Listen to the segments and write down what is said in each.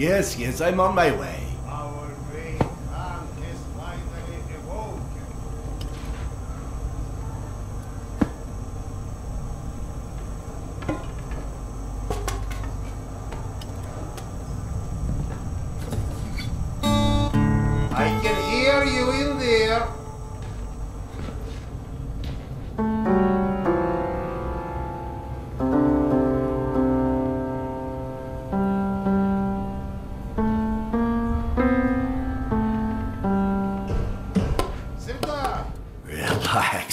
Yes, yes, I'm on my way. Our great man has finally awoken. I can hear you in there.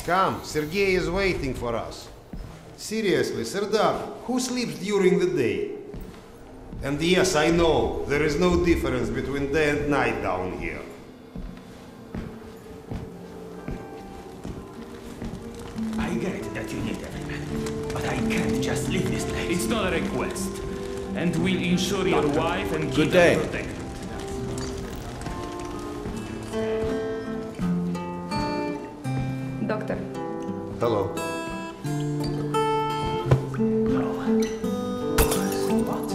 Come, Sergei is waiting for us. Seriously, Serdar, who sleeps during the day? And yes, I know, there is no difference between day and night down here. I get that you need every man, but I can't just leave this place. It's not a request. And we'll ensure your wife and Good kids day. are protected. Doctor. Hello. What?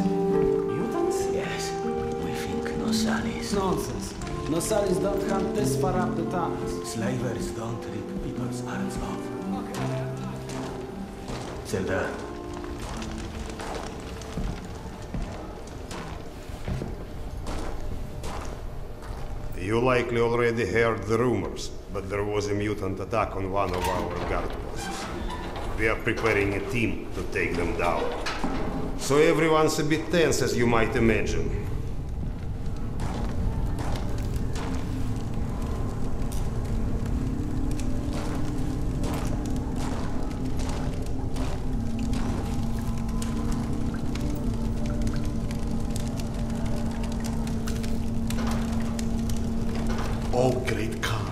Mutants? Yes. We think Nosalis. Nonsense. Nosalis don't hunt this far up the tunnels. Slavers don't rip people's arms off. Zelda. You likely already heard the rumors, but there was a mutant attack on one of our guard posts. We are preparing a team to take them down. So everyone's a bit tense, as you might imagine. Oh, great Khan.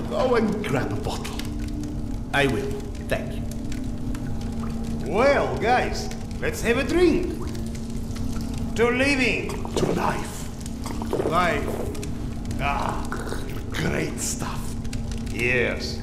Go and grab a bottle. I will. Thank you. Well, guys, let's have a drink. To living. To life. Life. Ah, great stuff. Yes.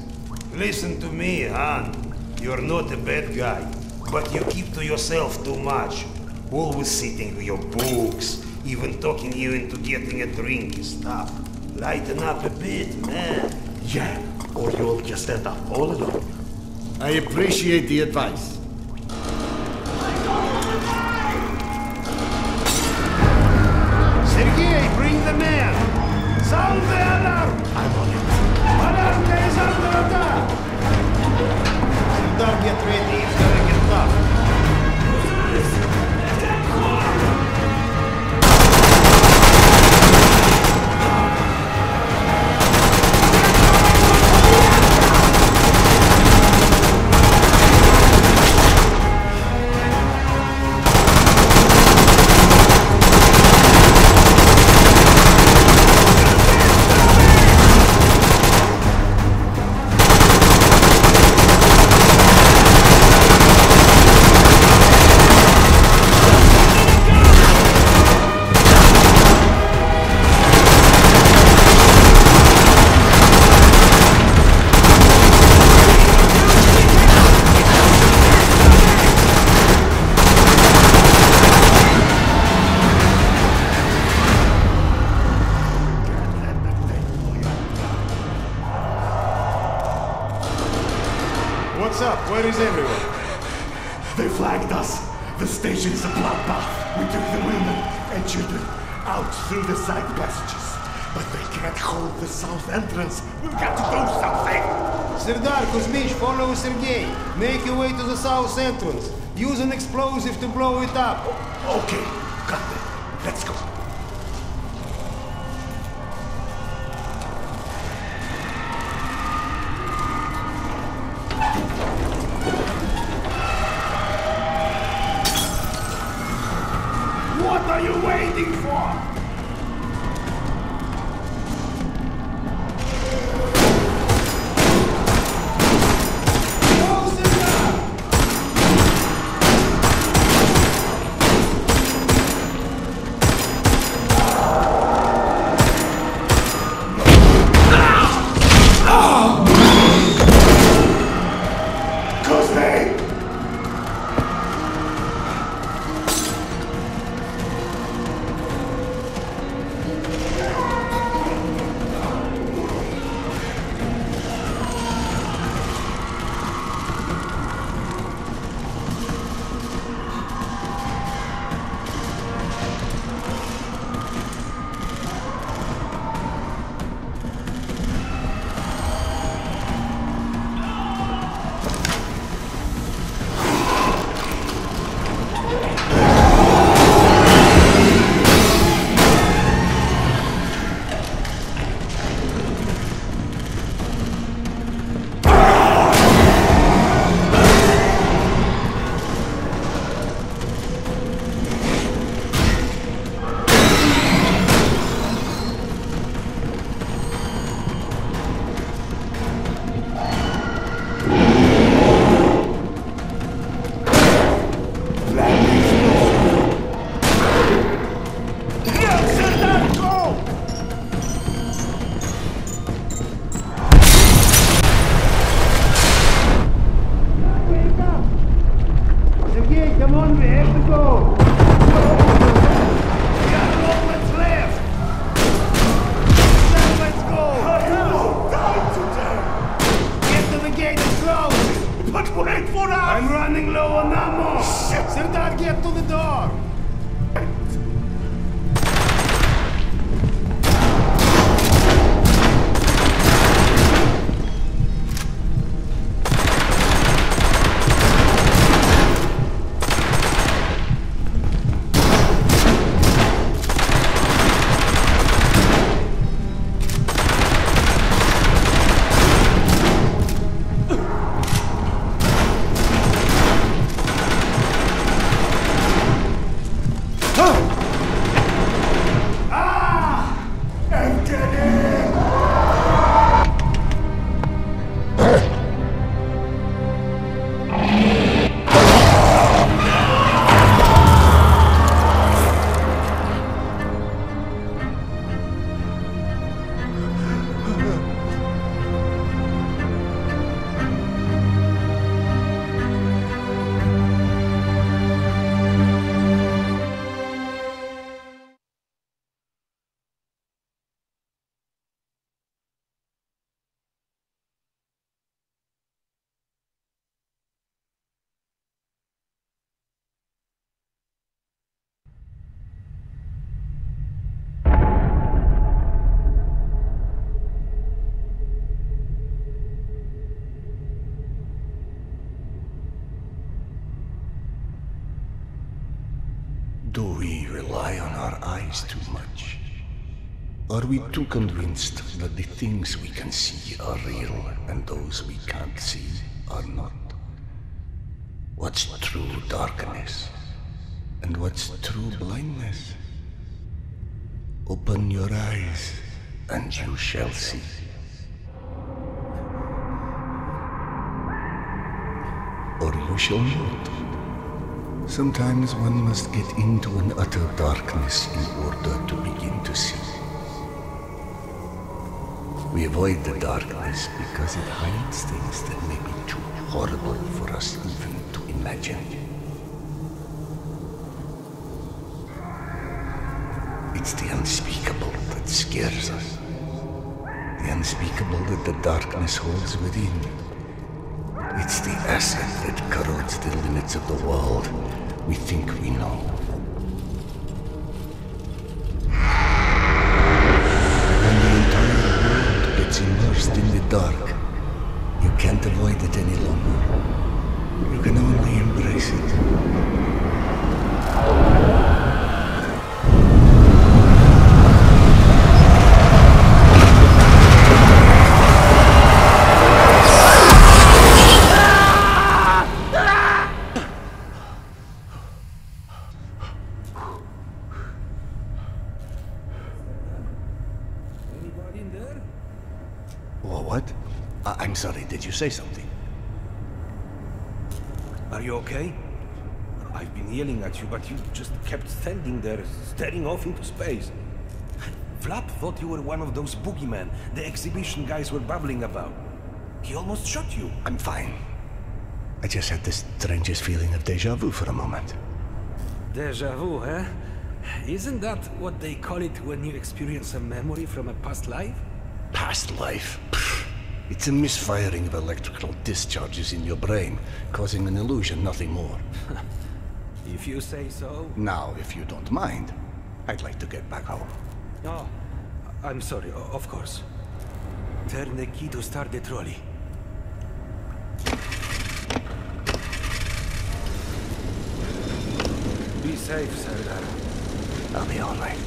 Listen to me, Han. You're not a bad guy, but you keep to yourself too much. Always sitting with your books, even talking you into getting a drink and stuff. Lighten up a bit, man. Yeah, or you'll just end up all alone. I appreciate the advice. Sergei, bring the man! Sound the alarm! I'm on it. Alarm is under attack! Serdar, get ready, it's gonna get tough. What's up? Where is everyone? They flagged us. The station's a bloodbath. We took the women and children out through the side passages. But they can't hold the south entrance. We've got to do something. Serdar, Kuzmich, follow Sergei. Make your way to the south entrance. Use an explosive to blow it up. Okay, got it. Let's go. What are you waiting for? on, we have to go! We got all that's left! Now let's go! Time today! Get to the gate and close it! But wait for us! I'm running low on ammo! Shit! Serdar, get to the door! Do we rely on our eyes too much? Are we too convinced that the things we can see are real and those we can't see are not? What's true darkness? And what's true blindness? Open your eyes and you shall see. Or you shall not. Sometimes one must get into an utter darkness in order to begin to see. We avoid the darkness because it hides things that may be too horrible for us even to imagine. It's the unspeakable that scares us. The unspeakable that the darkness holds within. It's the acid that corrodes the limits of the world we think we know. When the entire world gets immersed in the dark, you can't avoid it any longer. You can only embrace it. What? I'm sorry, did you say something? Are you okay? I've been yelling at you, but you just kept standing there, staring off into space. Flap thought you were one of those boogeymen the exhibition guys were babbling about. He almost shot you. I'm fine. I just had the strangest feeling of déjà vu for a moment. Déjà vu, eh? Isn't that what they call it when you experience a memory from a past life? Past life? Pfft. It's a misfiring of electrical discharges in your brain, causing an illusion, nothing more. If you say so. Now, if you don't mind, I'd like to get back home. Oh, I'm sorry, of course. Turn the key to start the trolley. Be safe, Serdar. I'll be all right.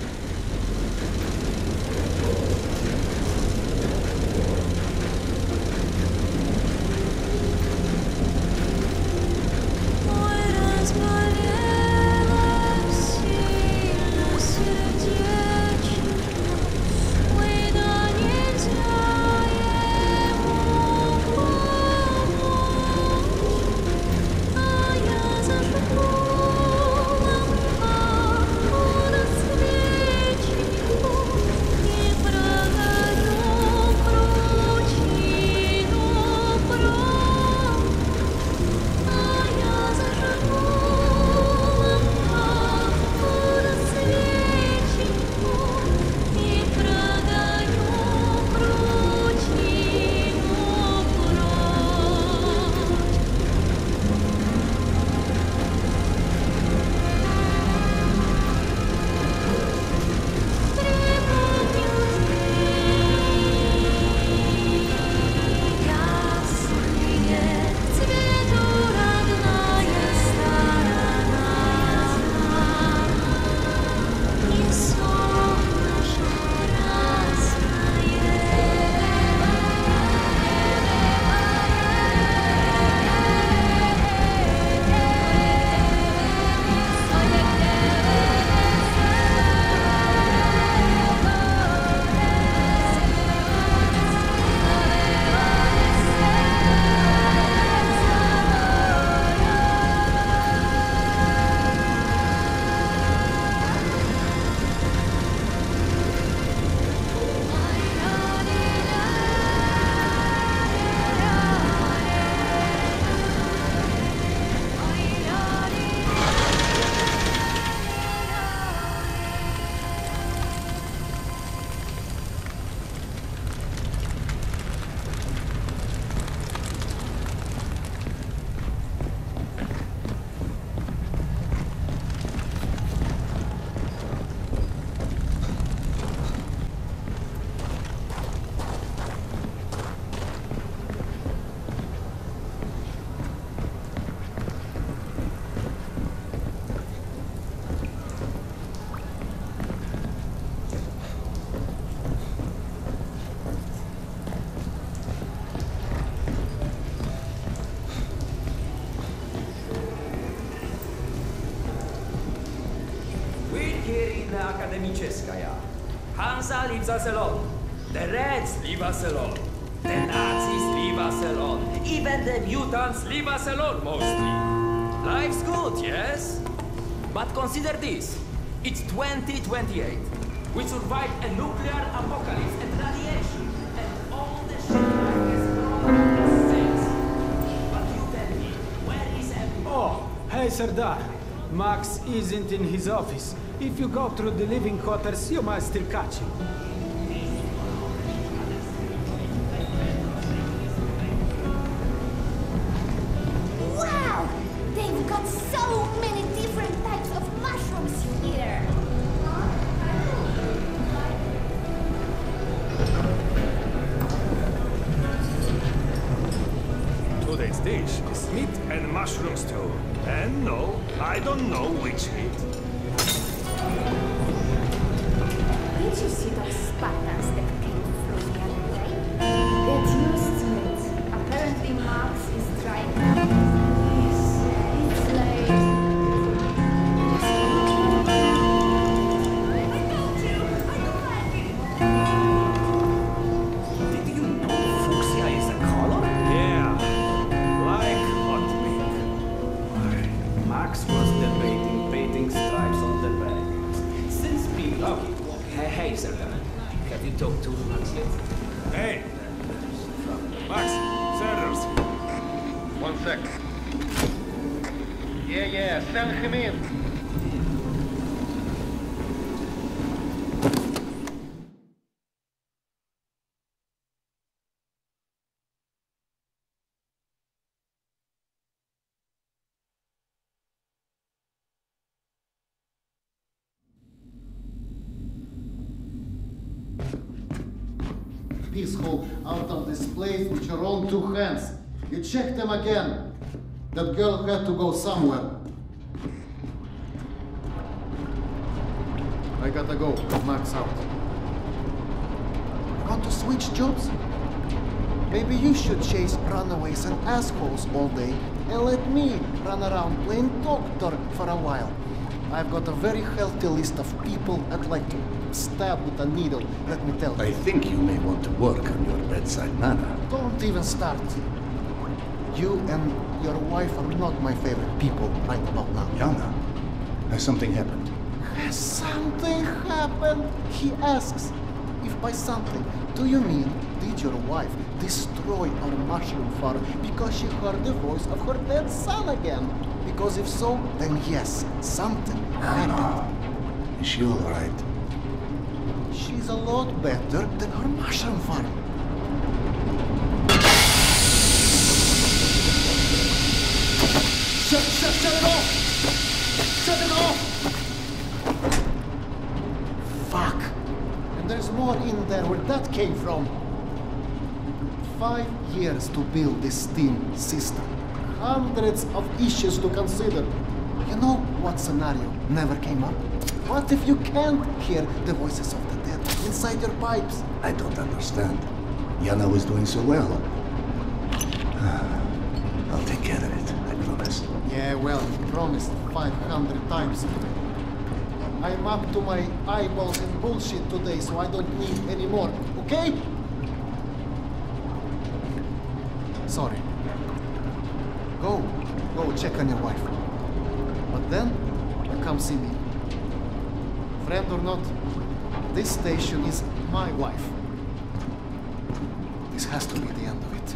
here in the Akademiczeskaja. Hansa leaves us alone. The Reds leave us alone. The Nazis leave us alone. Even the mutants leave us alone, mostly. Life's good, yes? But consider this. It's 2028. We survived a nuclear apocalypse and radiation. And all the shit life has gone since. But you tell me, where is everyone? Oh, hey Serdar. Max isn't in his office. If you go through the living quarters, you might still catch him. Wow! They've got so many different types of mushrooms here. Today's dish is meat and mushroom stew. And no, I don't know which meat. Did you see those Spartans that came through the other day? Get used to it. Apparently Max is trying to... Yes, it's late. I told you! I don't like it! Did you know fuchsia is a color? Yeah, like hot meat. Max was debating painting stripes on the bag. Since being lucky. Hey, Serdar. Have you talked to Max yet? Hey! Max, Sanders. 1 sec. Yeah, send him in. Peaceful out of this place with your own two hands. You check them again. That girl had to go somewhere. I gotta go. Max out. Want to switch jobs? Maybe you should chase runaways and assholes all day and let me run around playing doctor for a while. I've got a very healthy list of people I'd like to stab with a needle, let me tell you. I think you may want to work on your bedside manner. Don't even start. You and your wife are not my favorite people right about now. Yana, has something happened? Has something happened? He asks. If by something, do you mean did your wife destroy our mushroom farm because she heard the voice of her dead son again? Because if so, then yes, something happened. Is she all right? She's a lot better than her mushroom farm. Shut it off! Shut it off! Fuck! And there's more in there where that came from. 5 years to build this steam system. Hundreds of issues to consider. You know what scenario never came up? What if you can't hear the voices of the dead inside your pipes? I don't understand. Yana was doing so well. I'll take care of it, I promise. Yeah, well, you promised 500 times. I'm up to my eyeballs in bullshit today, so I don't need any more, okay? Sorry. Go check on your wife. But then, come see me. Friend or not, this station is my wife. This has to be the end of it.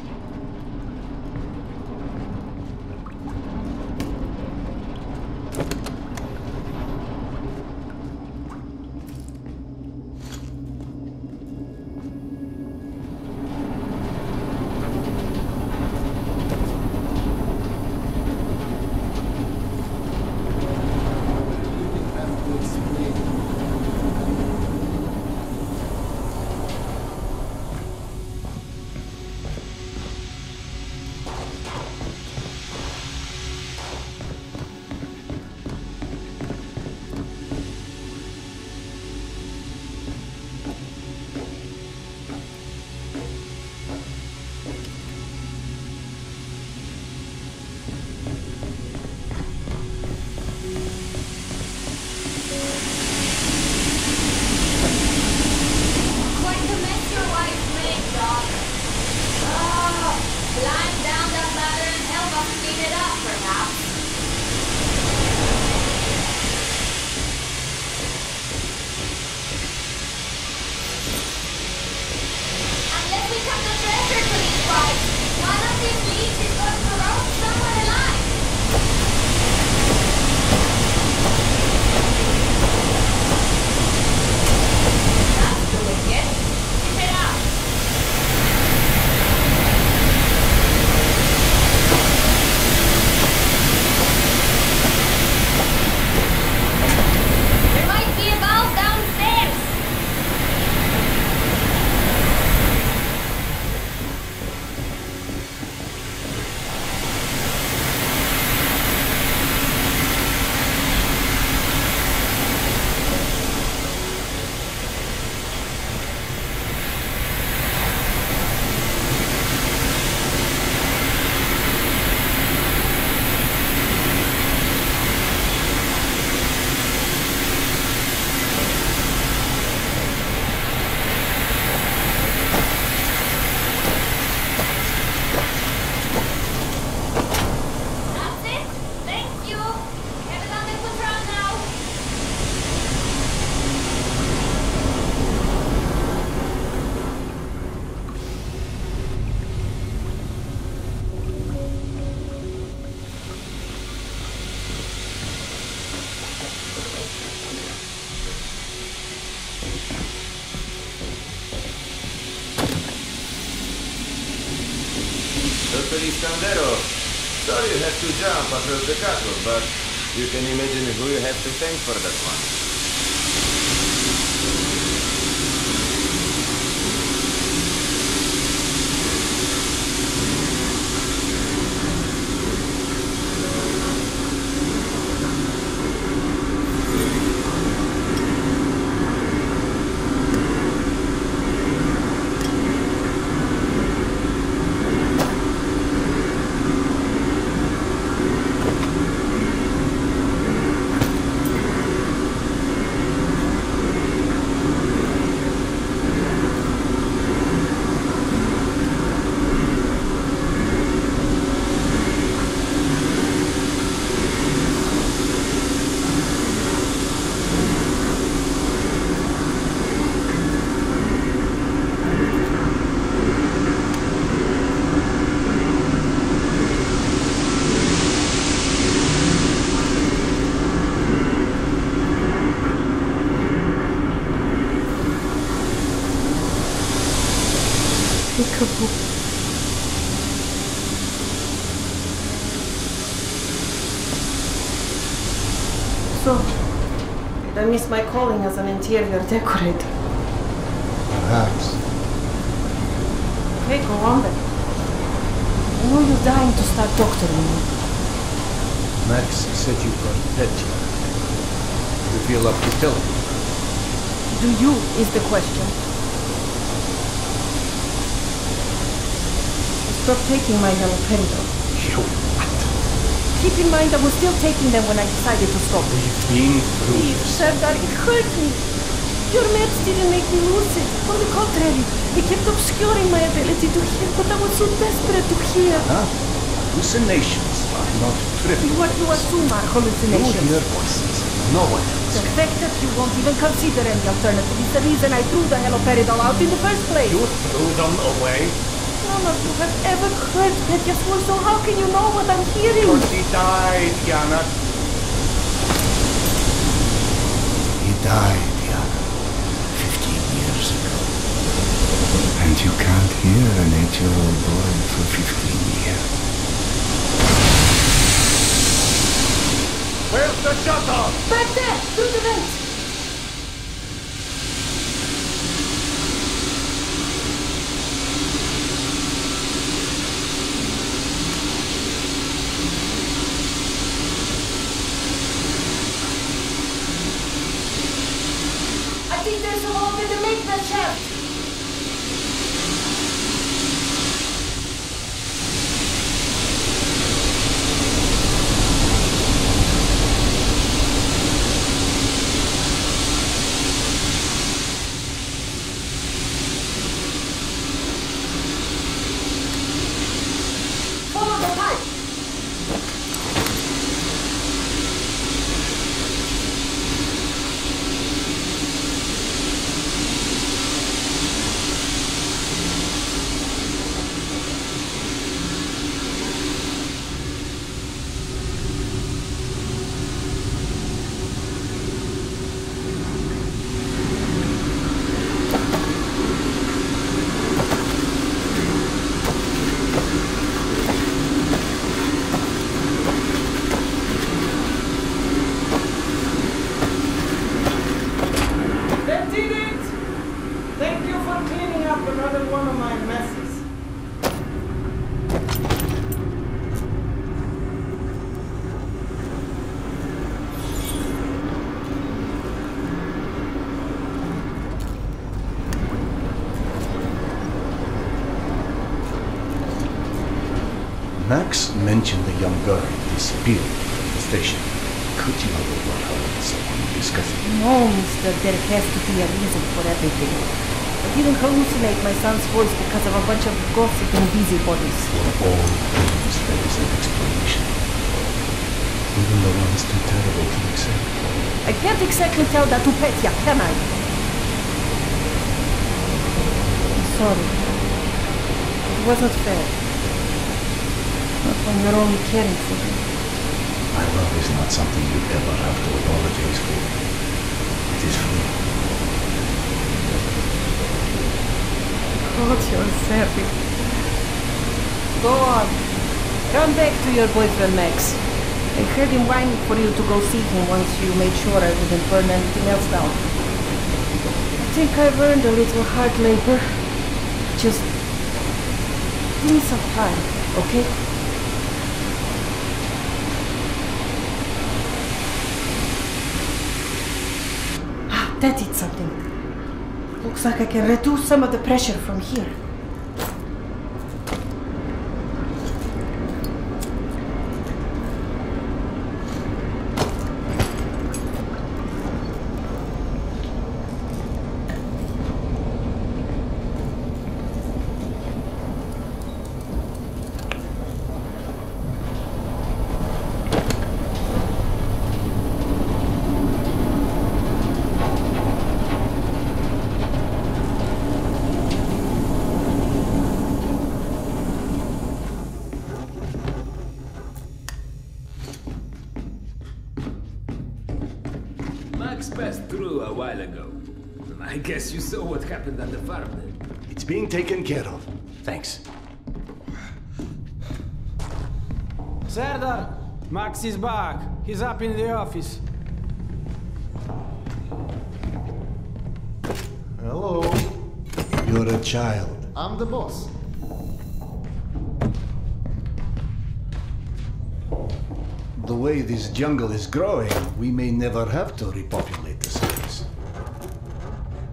Iskandero. Sorry you have to jump across the catwalk, but you can imagine who you have to thank for that one. So, did I miss my calling as an interior decorator? Perhaps. Okay, go on then. I know you're dying to start doctoring me. Max said you got Vertigo. You feel up to tell me? Do you, is the question. Stop taking my haloperidol. You what? Keep in mind I was still taking them when I decided to stop. We've been through Please, Serdar, it hurt me. Your meds didn't make me lucid. On the contrary, they kept obscuring my ability to hear, but I was so desperate to hear. Huh? Hallucinations are not trivial. What you assume are hallucinations. You hear voices. No one else. The fact that you won't even consider any alternative is the reason I threw the haloperidol out in the first place. You threw them away? None of you have ever heard Petya's voice, so how can you know what I'm hearing? Because he died, Yana. He died, Yana. 15 years ago. And you can't hear an 8-year-old boy for 15 years. Where's the shutter? Back there, through the vent. I think there's a hole in the maintenance shaft. Follow the pipe. That did it! Thank you for cleaning up another one of my messes. Max mentioned the young girl disappeared from the station. Could you have overheard someone discussing? No, mister, there has to be a reason for everything. I didn't hallucinate my son's voice because of a bunch of gossiping busybodies. For all things, there is an explanation. Even the ones too terrible to accept. I can't exactly tell that to Petya, can I? I'm sorry. It wasn't fair. Not when you're only caring for me. My love is not something you ever have to apologize for. It is free. God, you're savage. Go on. Run back to your boyfriend, Max. I had him whine for you to go see him once you made sure I didn't burn anything else down. I think I've earned a little hard labor. Just give me some time, okay? Ah, that did something. Looks like I can reduce some of the pressure from here. Max passed through a while ago. I guess you saw what happened at the farm then. It's being taken care of. Thanks. Serdar, Max is back. He's up in the office. Hello. You're a child. I'm the boss. The way this jungle is growing, we may never have to repopulate the space.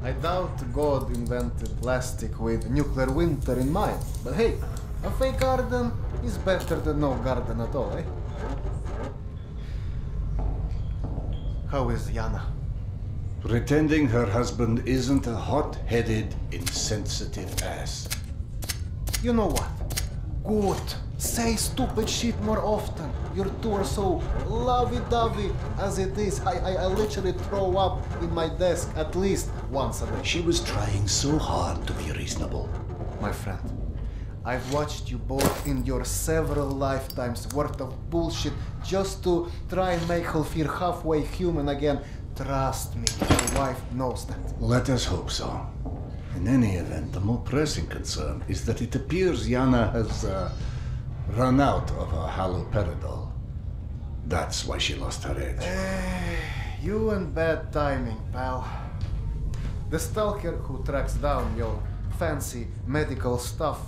I doubt God invented plastic with nuclear winter in mind. But hey, a fake garden is better than no garden at all, eh? How is Yana? Pretending her husband isn't a hot-headed, insensitive ass. You know what? Good. Say stupid shit more often. Your two are so lovey-dovey as it is. I literally throw up in my desk at least once a day. She was trying so hard to be reasonable. My friend, I've watched you both in your several lifetimes worth of bullshit just to try and make her feel halfway human again. Trust me, your wife knows that. Let us hope so. In any event, the more pressing concern is that it appears Yana has run out of her haloperidol. That's why she lost her edge. You and bad timing, pal. The stalker who tracks down your fancy medical stuff,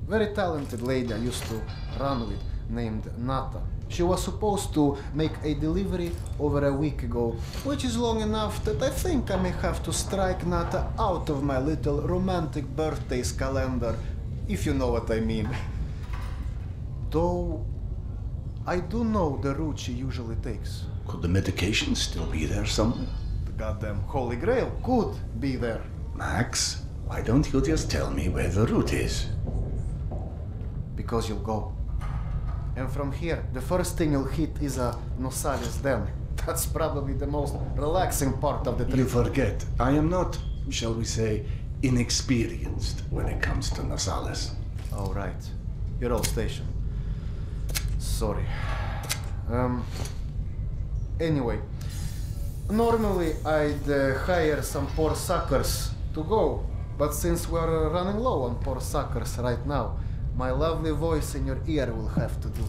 very talented lady I used to run with, named Nata. She was supposed to make a delivery over a week ago, which is long enough that I think I may have to strike Nata out of my little romantic birthdays calendar, if you know what I mean. Though, I do know the route she usually takes. Could the medication still be there somewhere? The goddamn Holy Grail could be there. Max, why don't you just tell me where the route is? Because you'll go. And from here, the first thing you'll hit is a Nosali's den. That's probably the most relaxing part of the trip. You forget, I am not, shall we say, inexperienced when it comes to Nosales. Oh, right. Your old station. Sorry. Anyway, normally I'd hire some poor suckers to go, but since we're running low on poor suckers right now, my lovely voice in your ear will have to do.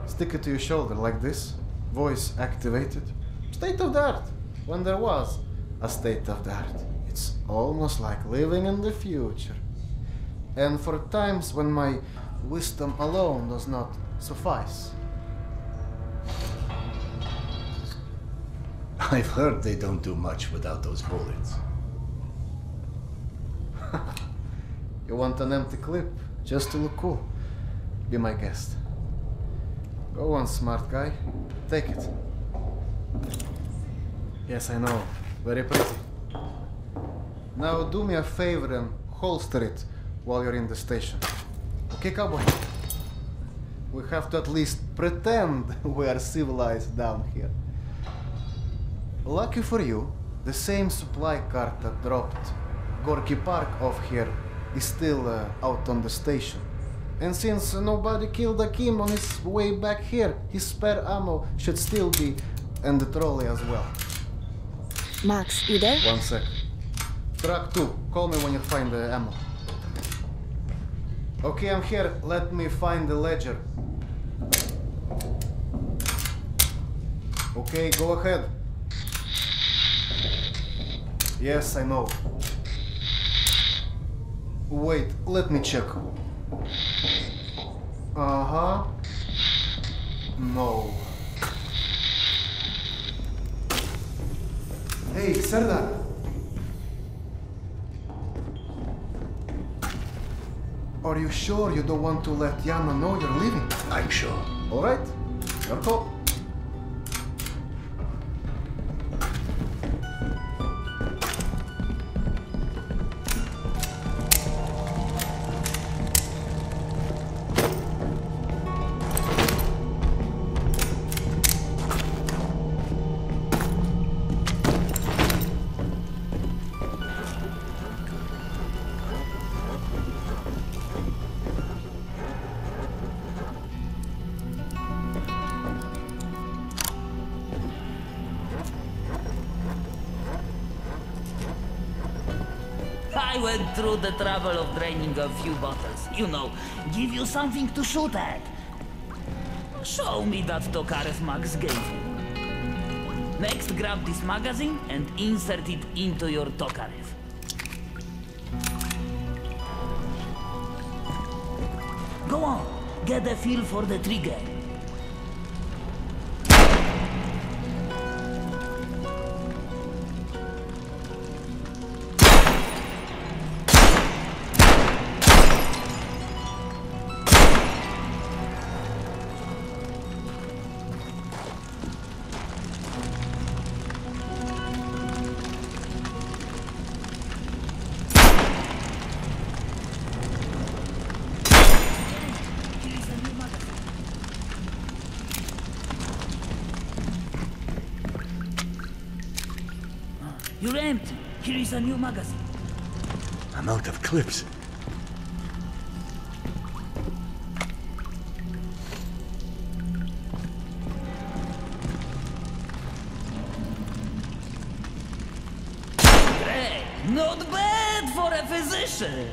Stick it to your shoulder like this, voice activated. State of the art, when there was a state of the art. It's almost like living in the future. And for times when my wisdom alone does not suffice. I've heard they don't do much without those bullets. You want an empty clip, just to look cool? Be my guest. Go on, smart guy. Take it. Yes, I know. Very pretty. Now do me a favor and holster it while you're in the station. Okay, cowboy? We have to at least pretend we are civilized down here. Lucky for you, the same supply cart that dropped Gorky Park off here is still out on the station. And since nobody killed Akim on his way back here, his spare ammo should still be in the trolley as well. Max, you there? 1 sec. Truck 2, call me when you find the ammo. Okay, I'm here. Let me find the ledger. Okay, go ahead. Yes, I know. Wait, let me check. Uh-huh. No. Hey, Serdar. Are you sure you don't want to let Yana know you're leaving? I'm sure. All right. Your call. I went through the trouble of draining a few bottles. You know, give you something to shoot at. Show me that Tokarev Max gave you. Next, grab this magazine and insert it into your Tokarev. Go on, get a feel for the trigger. You're empty. Here is a new magazine. I'm out of clips. Great. Not bad for a physician.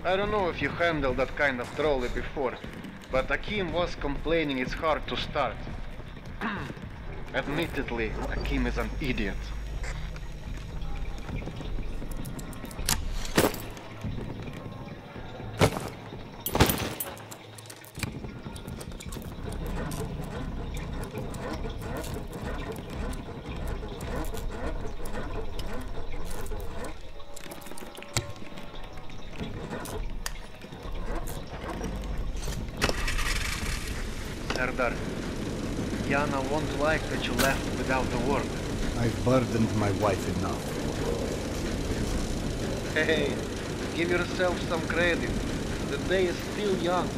I don't know if you handled that kind of trolley before, but Akim was complaining it's hard to start. Admittedly, Akim is an idiot. Serdar, Yana won't like that you left without a word. I've burdened my wife enough. Hey, give yourself some credit. The day is still young.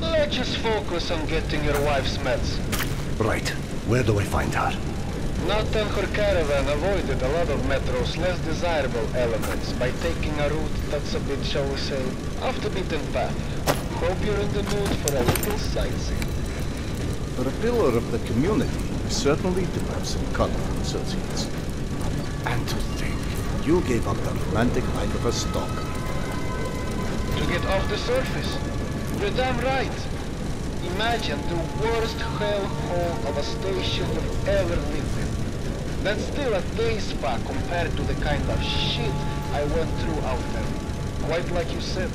Let's just focus on getting your wife's meds. Right. Where do I find her? Nathan, her caravan avoided a lot of Metro's less desirable elements by taking a route that's a bit, shall we say, off the beaten path. Hope you're in the mood for a little sightseeing. For a pillar of the community, you certainly do have some colorful associates. And to think, you gave up the romantic life of a stalker. To get off the surface? You're damn right. Imagine the worst hellhole of a station you've ever lived in. That's still a day spa compared to the kind of shit I went through out there. Quite like you said.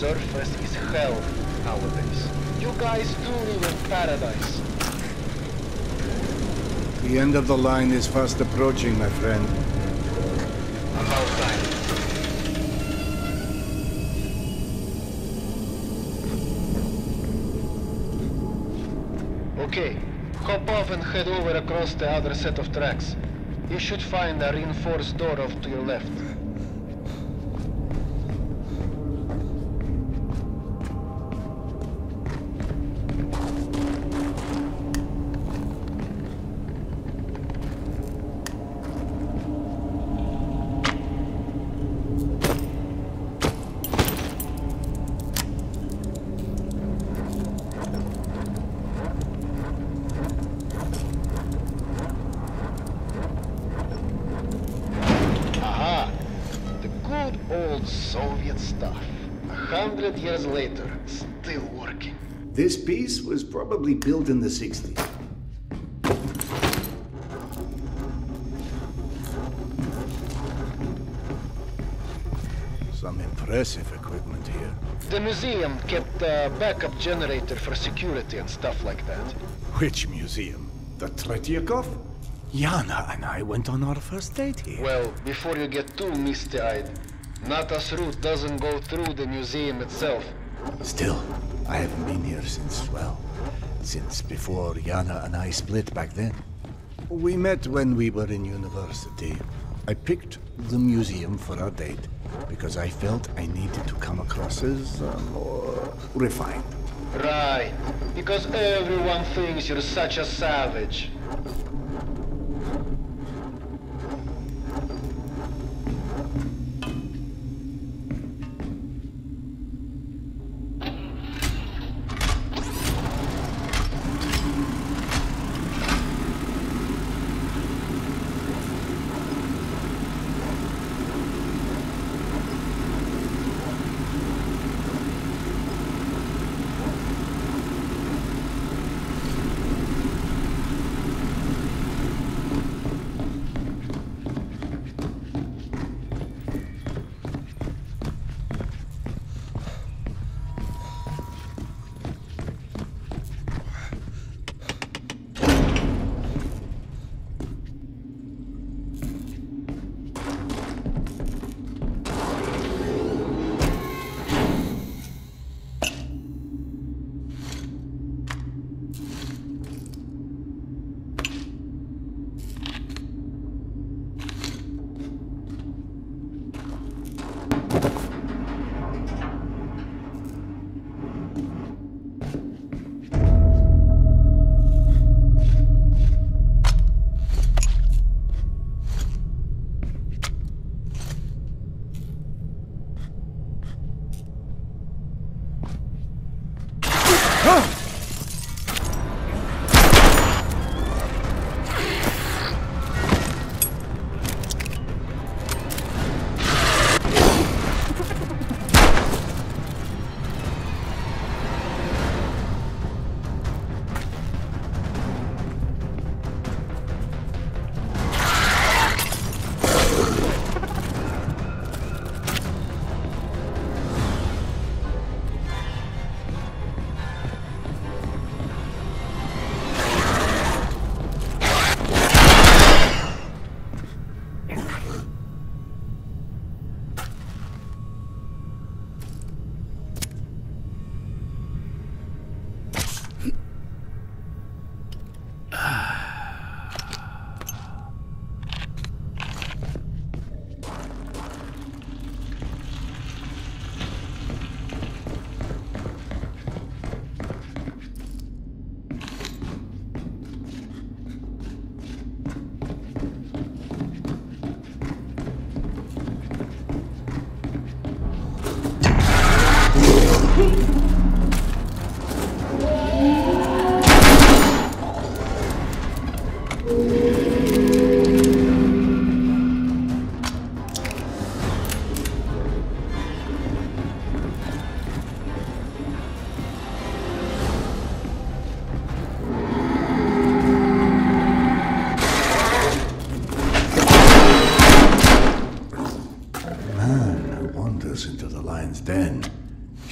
surface is hell nowadays. You guys do live in paradise. The end of the line is fast approaching, my friend. About time. Okay, hop off and head over across the other set of tracks. You should find a reinforced door off to your left. Soviet stuff. 100 years later, still working. This piece was probably built in the 60s. Some impressive equipment here. The museum kept a backup generator for security and stuff like that. Which museum? The Tretyakov? Yana and I went on our first date here. Well, before you get too misty-eyed, Nata's route doesn't go through the museum itself. Still, I haven't been here since, well, since before Yana and I split back then. We met when we were in university. I picked the museum for our date because I felt I needed to come across as more refined. Right, because everyone thinks you're such a savage.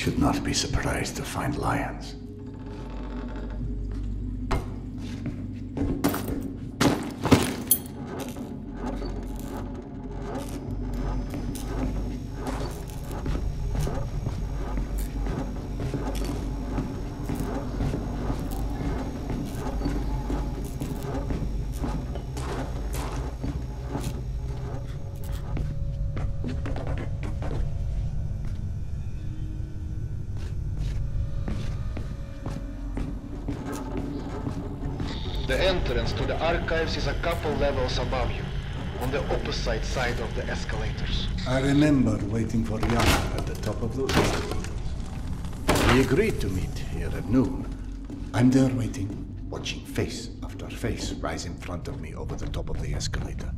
Should not be surprised to find lions. The entrance to the archives is a couple levels above you, on the opposite side of the escalators. I remember waiting for Yana at the top of those stairs. We agreed to meet here at noon. I'm there waiting, watching face after face rise in front of me over the top of the escalator.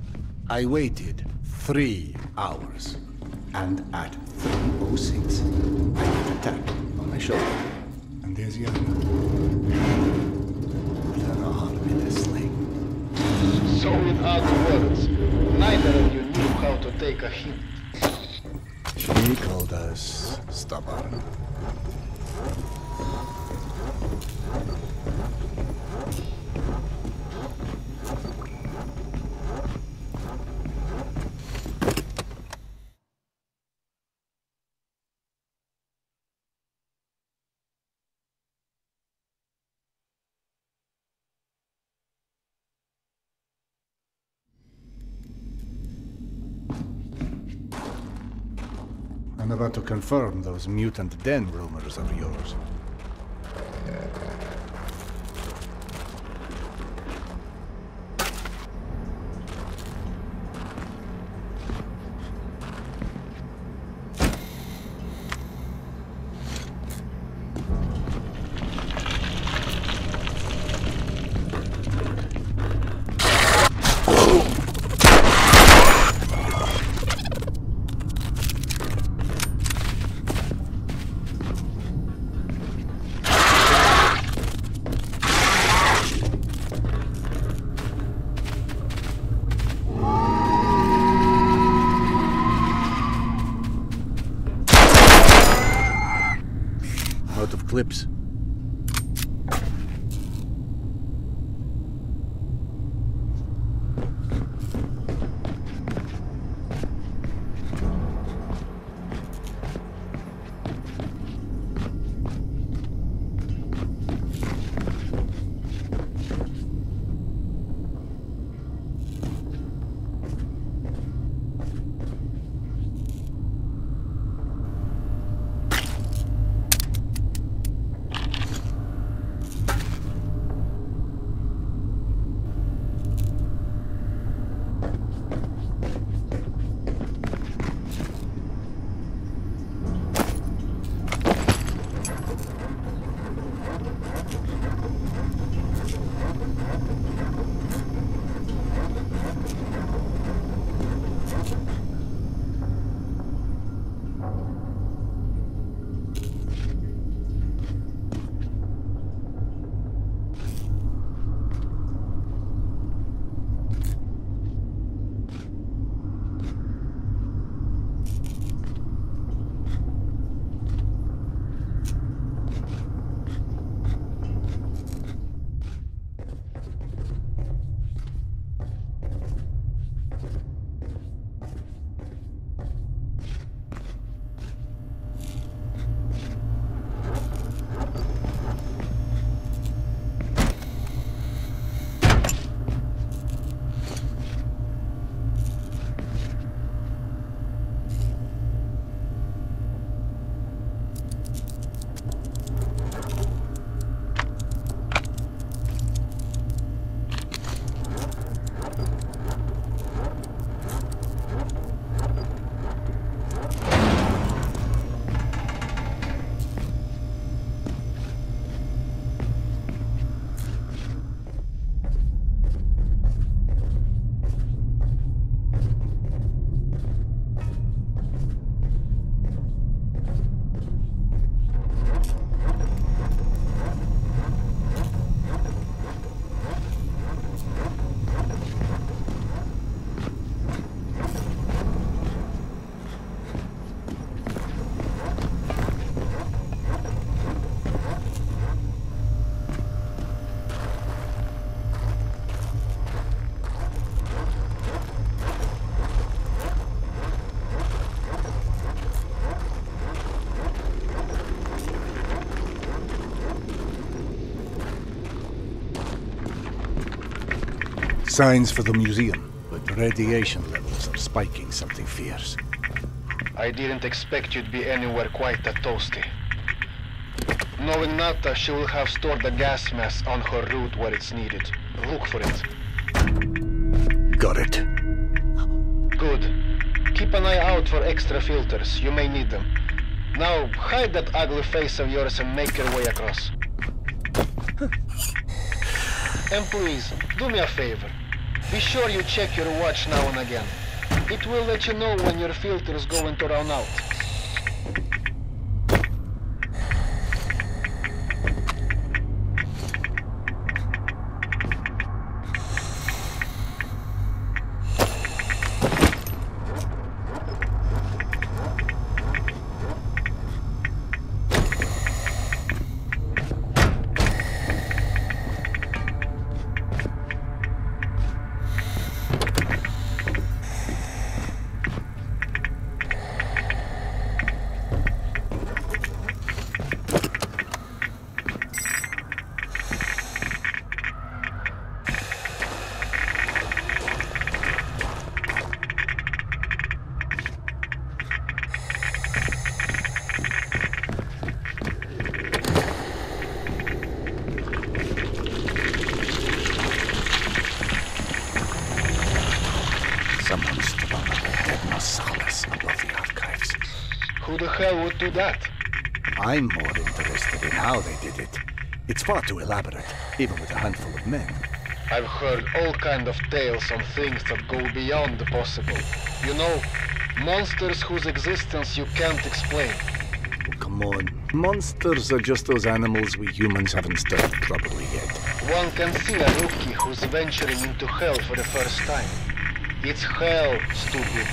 I waited 3 hours, and at 3:06, I get a tap on my shoulder. And there's Yana. There are in a sling. So in other words, neither of you knew how to take a hint. She called us stubborn. I'm about to confirm those mutant den rumors of yours. Out of clips. Signs for the museum, but the radiation levels are spiking something fierce. I didn't expect you'd be anywhere quite that toasty. Knowing Nata, she will have stored a gas mask on her route where it's needed. Look for it. Got it. Good. Keep an eye out for extra filters. You may need them. Now, hide that ugly face of yours and make your way across. And please, do me a favor. Be sure you check your watch now and again. It will let you know when your filter's going to run out. Who the hell would do that? I'm more interested in how they did it. It's far too elaborate, even with a handful of men. I've heard all kind of tales on things that go beyond the possible. You know, monsters whose existence you can't explain. Oh, come on. Monsters are just those animals we humans haven't studied properly yet. One can see a rookie who's venturing into hell for the first time. It's hell, stupid.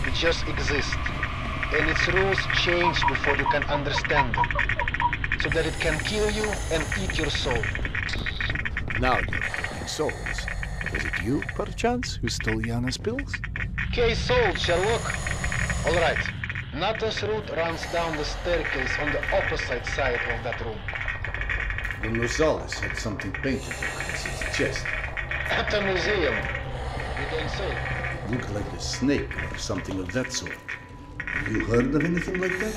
It just exists. And its rules change before you can understand them. So that it can kill you and eat your soul. Now you're talking souls. Was it you, perchance, who stole Yana's pills? Case solved, Sherlock. All right. Nata's route runs down the staircase on the opposite side of that room. The Rosales had something painted across his chest. At a museum. You don't say. Looked like a snake or something of that sort. You heard of anything like that?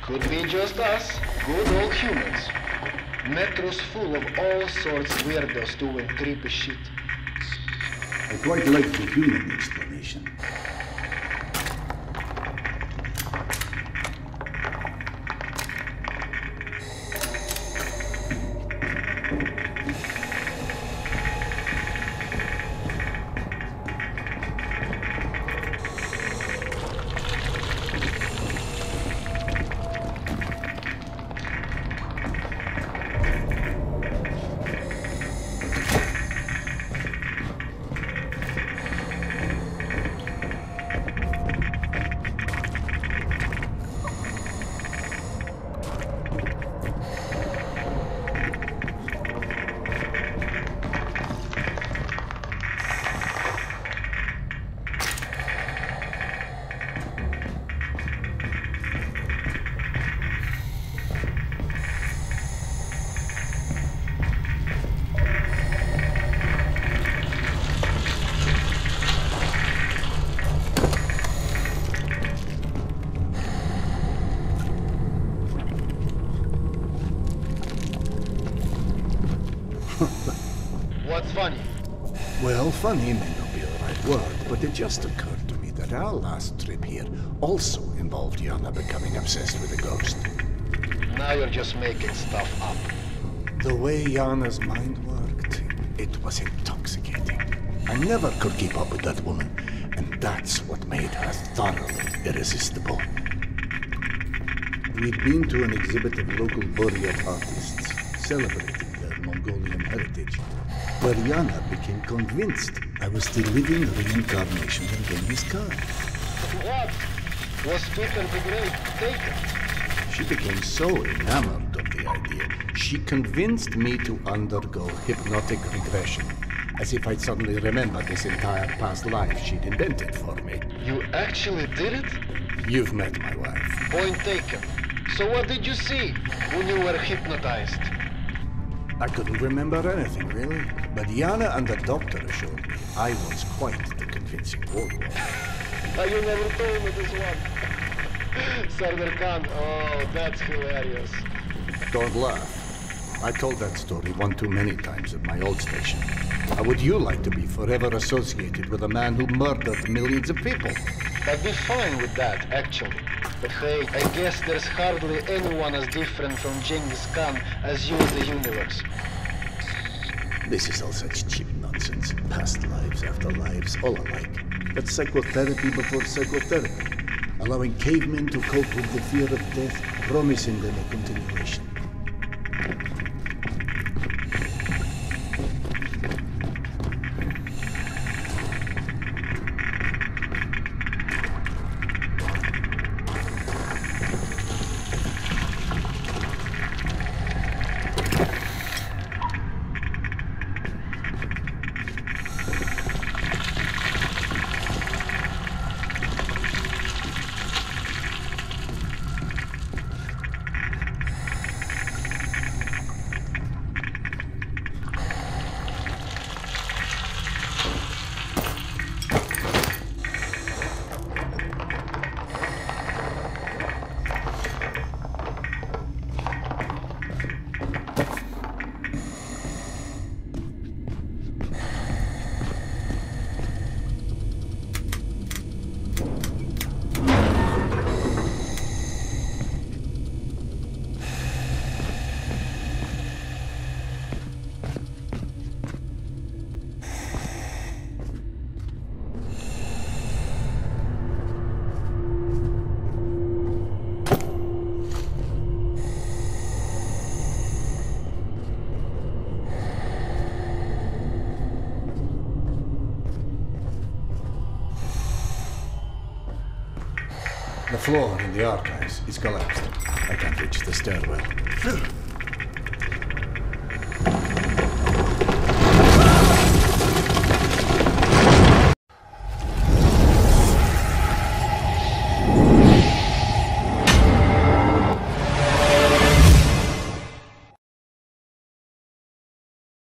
Could be just us, good old humans. Metro's full of all sorts of weirdos doing creepy shit. I quite like the human explanation. What's funny? Well, funny may not be the right word, but it just occurred to me that our last trip here also involved Yana becoming obsessed with a ghost. Now you're just making stuff up. The way Yana's mind worked, it was intoxicating. I never could keep up with that woman, and that's what made her thoroughly irresistible. We'd been to an exhibit of local Buryat artists, celebrating their Mongolian heritage, where Yana became convinced I was the living reincarnation of Genghis Khan. What? Was Peter the Great taken? She became so enamored of the idea, she convinced me to undergo hypnotic regression, as if I'd suddenly remembered this entire past life she'd invented for me. You actually did it? You've met my wife. Point taken. So what did you see when you were hypnotized? I couldn't remember anything, really. But Yana and the doctor assured me I was quite the convincing warlord. You never told me this one. Sardar Khan, oh, that's hilarious. Don't laugh. I told that story one too many times at my old station. How would you like to be forever associated with a man who murdered millions of people? I'd be fine with that, actually. But hey, I guess there's hardly anyone as different from Genghis Khan as you in the universe. This is all such cheap nonsense. Past lives, afterlives, all alike. That's psychotherapy before psychotherapy. Allowing cavemen to cope with the fear of death, promising them a continuation. The floor in the archives is collapsed. I can't reach the stairwell.